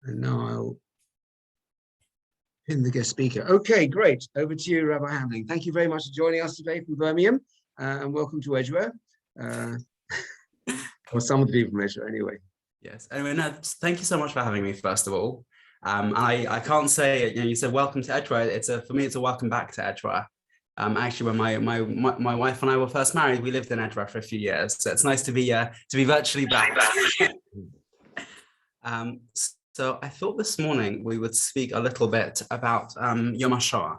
And now I'll pin the guest speaker. Okay, great. Over to you, Rabbi Hambling. Thank you very much for joining us today from Birmingham, and welcome to Edgware. Or some of the people from Edgware, anyway. Yes. Anyway, no, thank you so much for having me, first of all. I can't say, you said welcome to Edgware. For me, it's a welcome back to Edgware. Actually, when my wife and I were first married, we lived in Edgware for a few years, so it's nice to be virtually back. So I thought this morning we would speak a little bit about Yom HaShoah.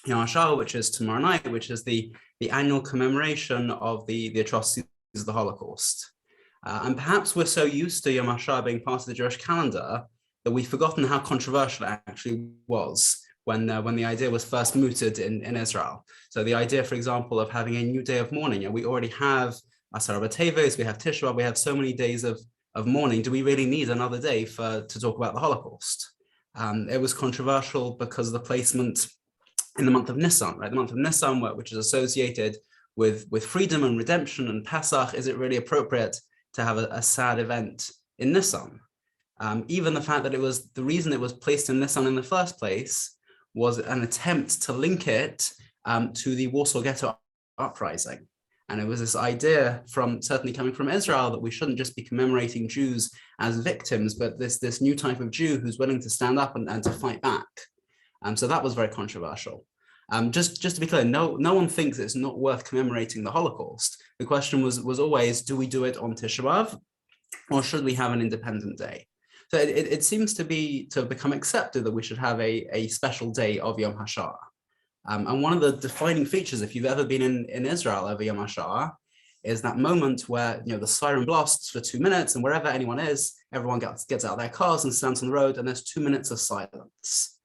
Yom HaShoah, which is tomorrow night, which is the annual commemoration of the atrocities of the Holocaust. And perhaps we're so used to Yom HaShoah being part of the Jewish calendar that we've forgotten how controversial it actually was when the idea was first mooted in Israel. So the idea, for example, of having a new day of mourning, and we already have Asara B'Teves, we have Tisha B'Av, we have so many days of mourning. Do we really need another day to talk about the Holocaust? It was controversial because of the placement in the month of Nisan, right? The month of Nisan, which is associated with freedom and redemption and Pesach. Is it really appropriate to have a sad event in Nisan? Even the fact that the reason it was placed in Nisan in the first place was an attempt to link it to the Warsaw Ghetto uprising. And it was this idea certainly coming from Israel that we shouldn't just be commemorating Jews as victims, but this new type of Jew who's willing to stand up and to fight back. So that was very controversial. Just to be clear, no one thinks it's not worth commemorating the Holocaust. The question was always, do we do it on Tisha B'Av, or should we have an independent day? So it seems to have become accepted that we should have a special day of Yom HaShoah. And one of the defining features, if you've ever been in Israel over Yom HaShoah, is that moment where the siren blasts for 2 minutes, and wherever anyone is, everyone gets out of their cars and stands on the road, and there's 2 minutes of silence.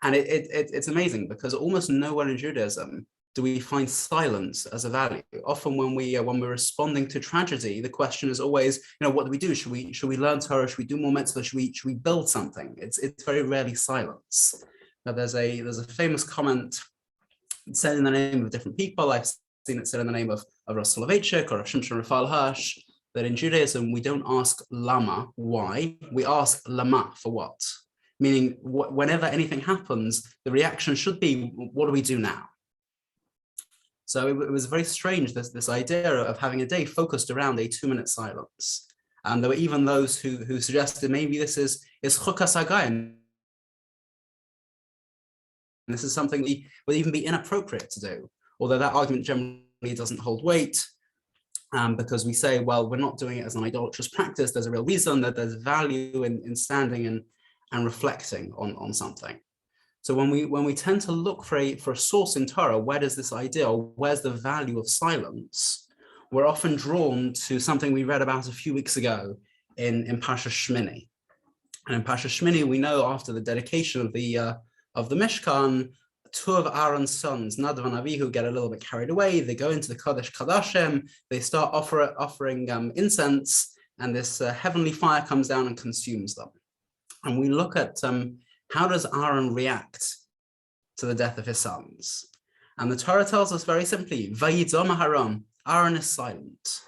And it's amazing because almost nowhere in Judaism do we find silence as a value. Often when we're responding to tragedy, the question is always, what do we do? Should we learn Torah? Should we do more mitzvah? Should we build something? It's very rarely silence. Now there's a famous comment said in the name of different people. I've seen it said in the name of Rosh Soloveitchik or Rav Shimshon Raphael Hirsch, that in Judaism we don't ask lama, why, we ask lama, for what? Meaning whenever anything happens, the reaction should be, what do we do now? So it was very strange, this idea of having a day focused around a 2-minute silence. And there were even those who suggested maybe this is chukas hagayim. This is something that would even be inappropriate to do, although that argument generally doesn't hold weight, because we say, well, we're not doing it as an idolatrous practice. There's a real reason that there's value in standing and reflecting on something. So when we tend to look for a source in Torah, where does this idea, or where's the value of silence, we're often drawn to something we read about a few weeks ago in Parsha Shmini. And in Parsha Shmini, we know after the dedication of the Mishkan, 2 of Aaron's sons, Nadav and Avihu, get a little bit carried away. They go into the Kodesh Kodashim, they start offering incense, and this heavenly fire comes down and consumes them. And we look at how does Aaron react to the death of his sons? And the Torah tells us very simply, Vayidom Aharon, Aaron is silent.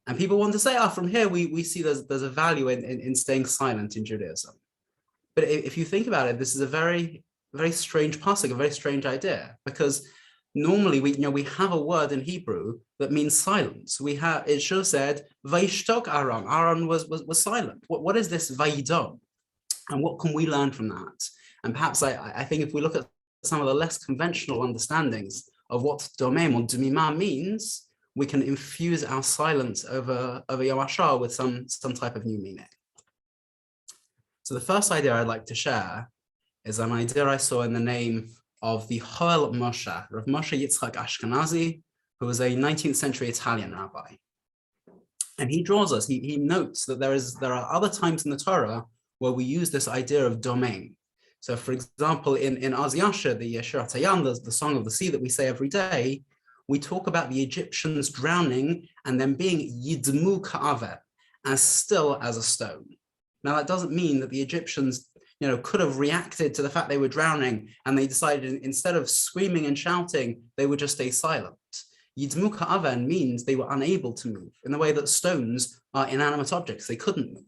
And people want to say, from here we see there's a value in staying silent in Judaism. But if you think about it, this is a very, very strange pasuk, a very strange idea, because normally we have a word in Hebrew that means silence. It should have said Vayishtok Aaron. Aaron was silent. What is this Vayidom? And what can we learn from that? And perhaps I think if we look at some of the less conventional understandings of what domem or dumima means, we can infuse our silence over Yom HaShoah with some type of new meaning. So the first idea I'd like to share is an idea I saw in the name of the Hoel Moshe, Rav Moshe Yitzchak Ashkenazi, who was a 19th century Italian rabbi. And he draws us, he notes that there are other times in the Torah where we use this idea of domain. So for example, in Az Yasha, the Shirat Hayam, the Song of the Sea that we say every day, we talk about the Egyptians drowning and then being yidmu ka'aver, as still as a stone. Now that doesn't mean that the Egyptians could have reacted to the fact they were drowning and they decided instead of screaming and shouting, they would just stay silent. Yidmu ka'aver means they were unable to move in the way that stones are inanimate objects, they couldn't move.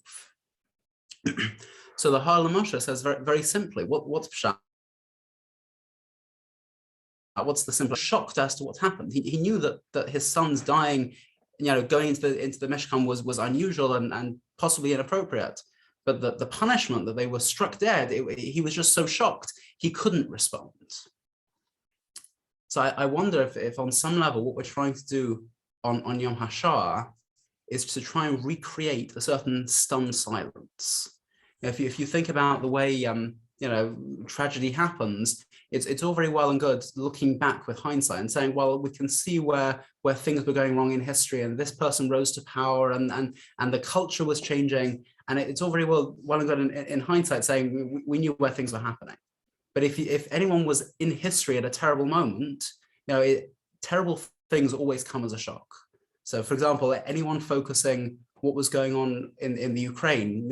So the Har Moshe says very, very simply, what's Pshat? What's the simple? Shocked as to what happened. He knew that his son's dying, going into the Mishkan was unusual and possibly inappropriate. But the punishment that they were struck dead, he was just so shocked he couldn't respond. So I wonder if on some level what we're trying to do on Yom HaShoah is to try and recreate a certain stunned silence. If you think about the way tragedy happens, it's all very well and good looking back with hindsight and saying, well, we can see where things were going wrong in history, and this person rose to power, and the culture was changing, and it's all very well and good in hindsight saying we knew where things were happening. But if anyone was in history at a terrible moment, terrible things always come as a shock. So, for example, anyone focusing what was going on in the Ukraine,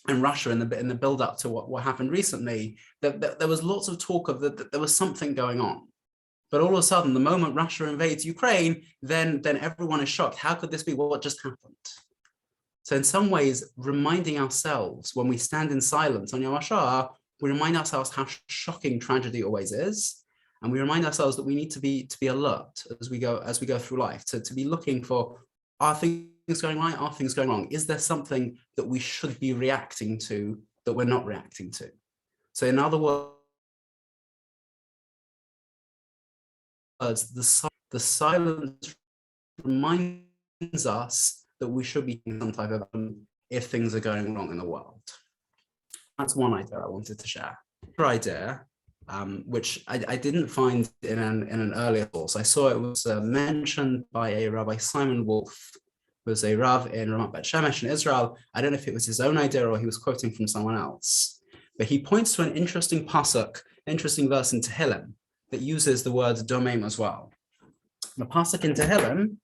and Russia in the build up to what happened recently, that there was lots of talk of that there was something going on. But all of a sudden, the moment Russia invades Ukraine, then everyone is shocked. How could this be? What just happened? So in some ways, reminding ourselves when we stand in silence on Yom HaShoah, we remind ourselves how shocking tragedy always is. And we remind ourselves that we need to be alert as we go through life, to be looking for, are things going right? Are things going wrong? Is there something that we should be reacting to that we're not reacting to? So in other words, the silence reminds us that we should be doing some type of if things are going wrong in the world. That's one idea I wanted to share. Another idea, which I didn't find in an earlier source. I saw it was mentioned by a Rabbi Simon Wolf, who was a Rav in Ramat Bet Shemesh in Israel. I don't know if it was his own idea or he was quoting from someone else, but he points to an interesting pasuk, interesting verse in Tehillim that uses the word domem as well. The pasuk in Tehillim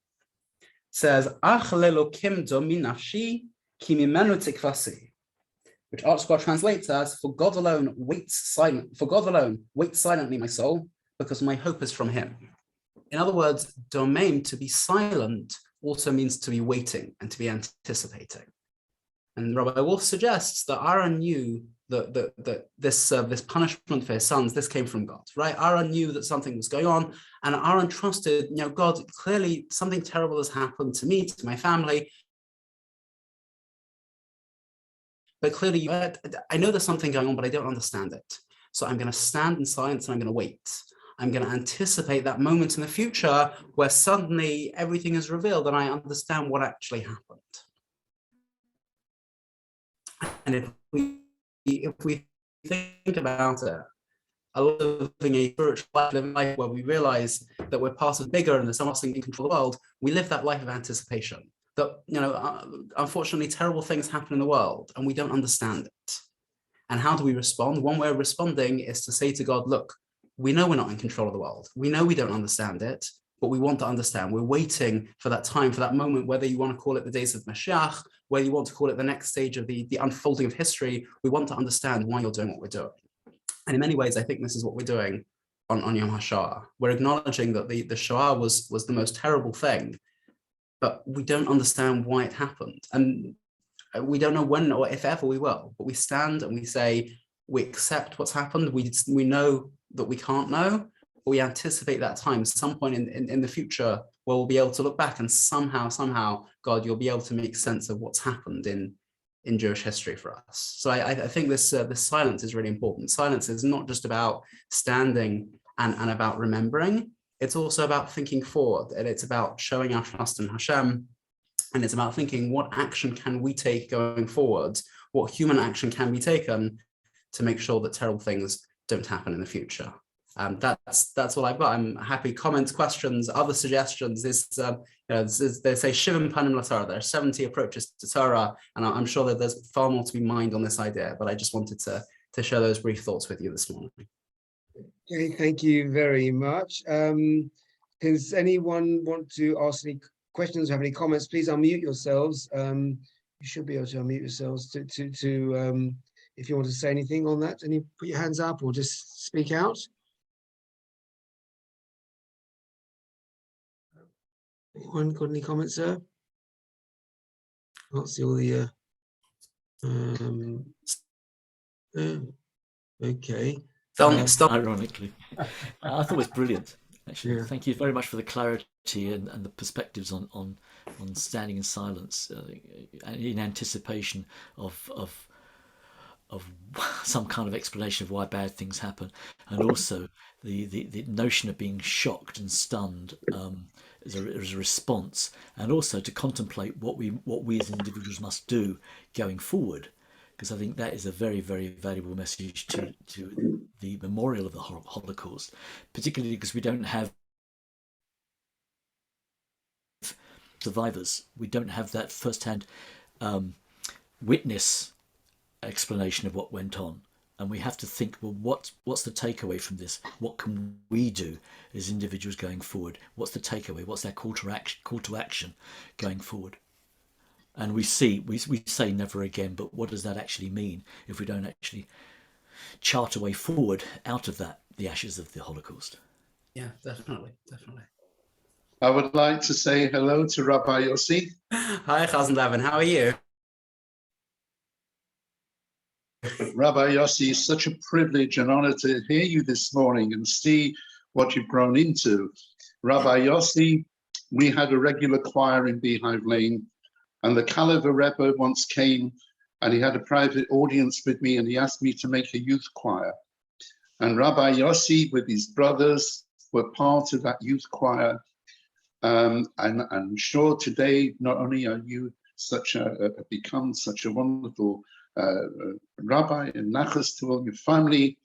says, Ach lelokim domi nafshi ki mimenu tikvasi, which ArtScroll translates as, For God alone waits silently, my soul, because my hope is from him. In other words, domain, to be silent, also means to be waiting and to be anticipating. And Rabbi Wolf suggests that Aaron knew that this punishment for his sons, this came from God, right? Aaron knew that something was going on, and Aaron trusted, God, clearly something terrible has happened to me, to my family. But clearly, I know there's something going on, but I don't understand it. So I'm going to stand in silence and I'm going to wait. I'm going to anticipate that moment in the future where suddenly everything is revealed and I understand what actually happened. And if we think about it, a lot of living a spiritual life where we realize that we're part of bigger and there's something in control of the world, we live that life of anticipation. That, unfortunately, terrible things happen in the world and we don't understand it. And how do we respond? One way of responding is to say to God, look, we know we're not in control of the world. We know we don't understand it, but we want to understand. We're waiting for that time, for that moment, whether you want to call it the days of Mashiach, whether you want to call it the next stage of the unfolding of history. We want to understand why you're doing what we're doing. And in many ways, I think this is what we're doing on Yom HaShoah. We're acknowledging that the Shoah was the most terrible thing, but we don't understand why it happened. And we don't know when or if ever we will, but we stand and we say, we accept what's happened. We know that we can't know, but we anticipate that time, some point in the future, where we'll be able to look back and somehow, God, you'll be able to make sense of what's happened in Jewish history for us. So I think this silence is really important. Silence is not just about standing and about remembering. It's also about thinking forward, and it's about showing our trust in Hashem, and it's about thinking, what action can we take going forward? What human action can be taken to make sure that terrible things don't happen in the future? That's all I've got. I'm happy. Comments, questions, other suggestions. They say Shivim Panim LaTorah. There are 70 approaches to Torah, and I'm sure that there's far more to be mined on this idea. But I just wanted to share those brief thoughts with you this morning. Okay, thank you very much. Does anyone want to ask any questions or have any comments? Please unmute yourselves. You should be able to unmute yourselves to if you want to say anything on that. Any put your hands up or just speak out. Anyone got any comments, sir? Can't see all the Okay. Ironically, I thought it was brilliant. Actually, Yeah. thank you very much for the clarity and the perspectives on standing in silence in anticipation of some kind of explanation of why bad things happen, and also the notion of being shocked and stunned as a response, and also to contemplate what we as individuals must do going forward, because I think that is a very, very valuable message to the memorial of the Holocaust, particularly because we don't have survivors. We don't have that first-hand witness explanation of what went on, and we have to think, well, what's the takeaway from this? What can we do as individuals going forward? What's the takeaway? What's our call to action going forward? And we say never again, but what does that actually mean if we don't actually chart a way forward out of that, the ashes of the Holocaust? Yeah, definitely. I would like to say hello to Rabbi Yossi. Hi, Chazan Levin. How are you? Rabbi Yossi, it's such a privilege and honor to hear you this morning and see what you've grown into. Rabbi Yossi, we had a regular choir in Beehive Lane, and the Caliver Rebbe once came and he had a private audience with me and he asked me to make a youth choir. And Rabbi Yossi with his brothers were part of that youth choir. And I'm sure today, not only are you become such a wonderful rabbi and nachas to all your family,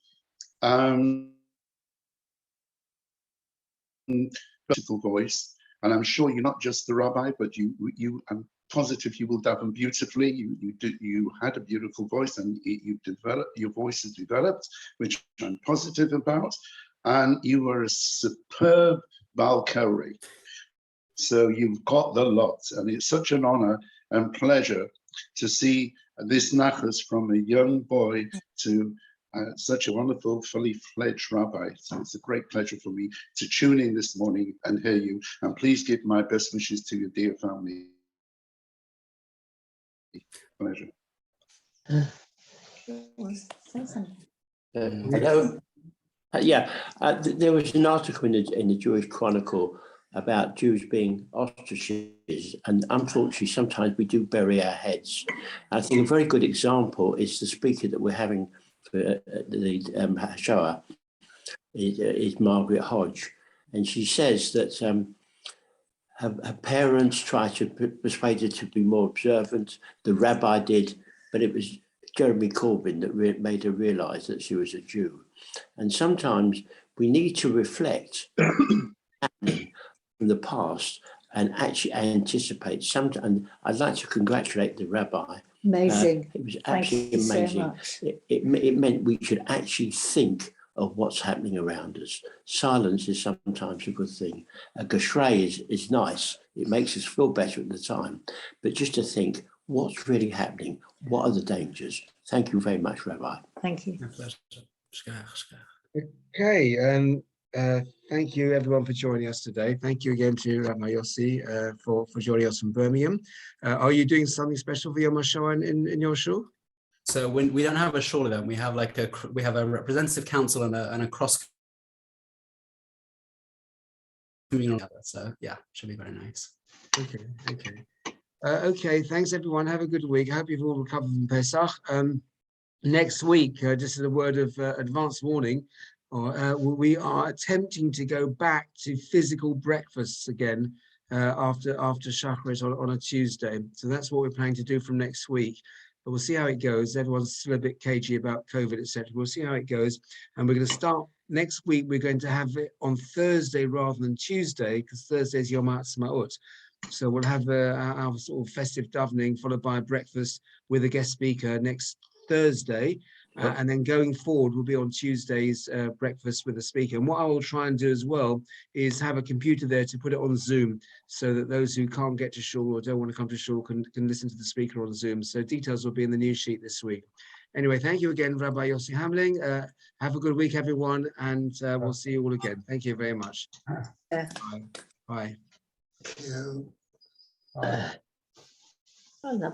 beautiful voice, and I'm sure you're not just the rabbi, but I'm positive you will daven beautifully. You had a beautiful voice, and your voice has developed, which I'm positive about, and you were a superb Baal Koreh. So you've got the lot, and it's such an honor and pleasure to see this nachas from a young boy to such a wonderful, fully fledged rabbi. So it's a great pleasure for me to tune in this morning and hear you. And please give my best wishes to your dear family. Pleasure. Hello. There was an article in the Jewish Chronicle about Jews being ostracized, and unfortunately sometimes we do bury our heads. I think a very good example is the speaker that we're having for the Shoah is Margaret Hodge, and she says that her parents tried to persuade her to be more observant. The rabbi did, but it was Jeremy Corbyn that made her realise that she was a Jew. And sometimes we need to reflect from the past and actually anticipate something. And I'd like to congratulate the rabbi. Amazing. It was absolutely amazing. So It meant we should actually think of what's happening around us. Silence is sometimes a good thing. A gashrei is nice. It makes us feel better at the time. But just to think, what's really happening? What are the dangers? Thank you very much, Rabbi. Thank you. Okay, thank you everyone for joining us today. Thank you again to Rabbi Yossi for joining us from Birmingham. Are you doing something special for Yom HaShoah in your shul? So when we don't have a shul event, we have a representative council and a cross communal. So yeah, should be very nice. Okay, thanks everyone. Have a good week. I hope you've all recovered from Pesach. Next week, just as a word of advance warning, we are attempting to go back to physical breakfasts again after Shacharis on a Tuesday. So that's what we're planning to do from next week. But we'll see how it goes. Everyone's still a bit cagey about COVID, etc. We'll see how it goes. And we're going to start next week. We're going to have it on Thursday rather than Tuesday, because Thursday is Yom Ha'atzmaut. So we'll have our sort of festive davening followed by a breakfast with a guest speaker next Thursday. And then going forward, we'll be on Tuesday's breakfast with a speaker. And what I will try and do as well is have a computer there to put it on Zoom so that those who can't get to shul or don't want to come to shul can listen to the speaker on Zoom. So details will be in the news sheet this week. Anyway, thank you again, Rabbi Yossi Hambling. Have a good week, everyone, and we'll see you all again. Thank you very much. Bye. Bye. I love